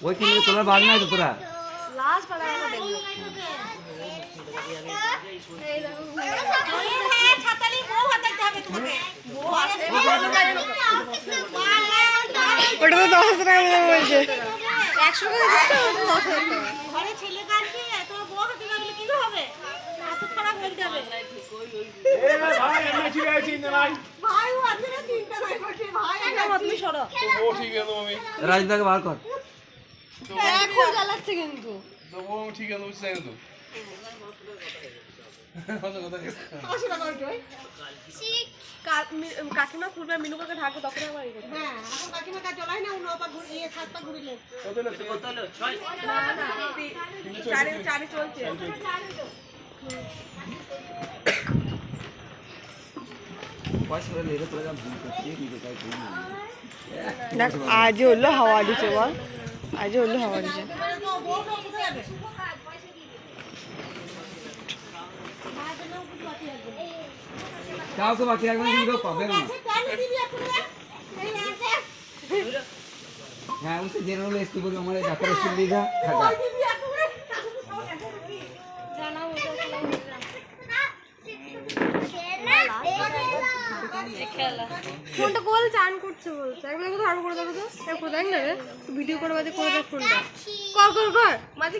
ওই কিনলে তোলার বাগ নাই তো তোরা লাস্ট পালা দেখো ছাতালি বউ হাতাইতে হবে তোমাকে ওটা তো 10,000 টাকা মতো বলছে 100 টাকা দিতে হবে 10,000 টাকা ঘরে ছেলে কাটছে তোমার বউ হাতে লাগলে কি হবে এত খারাপ বলতে হবে এ ভাই আমি ঠিক আছে না ভাই ভাই ও আছে না চিন্তা নাই করছে ভাই তুমি সরো ও ঠিক আছে আমি রাজদাকে বার কর এখন জ্বালাচ্ছে কিন্তু তো ও ঠিক আছে বুঝছ না তো কাকিমা খুলবে মিনুকে ঢাকবে তখন আবার হ্যাঁ এখন কাকিমা কাজ চলাই না উনো পা ঘুরে ইয়ে ছাদ পা ঘুরিলে কত হলো 6 না না চারি চলছে পয়সা করে লেগে তোরা ভুল করছিস কি বেকার করি না দেখ আজ হলো হাওয়া দিচ্ছে বল আজ হলো হাওয়া দিচ্ছে কাউকে বাকি রাখবেন কিন্তু কেউ পাবে না হ্যাঁ উনকে জেনারেল এসটি বলি আমার ডাক্তারের সুবিধা থাকা ফোনটা কল চান করছে বলছে একবার তো আরো করে দেবো তো দেখ না রে ভিডিও করে বাজে করে দেখ ফোনটা কর কর কর মাঝে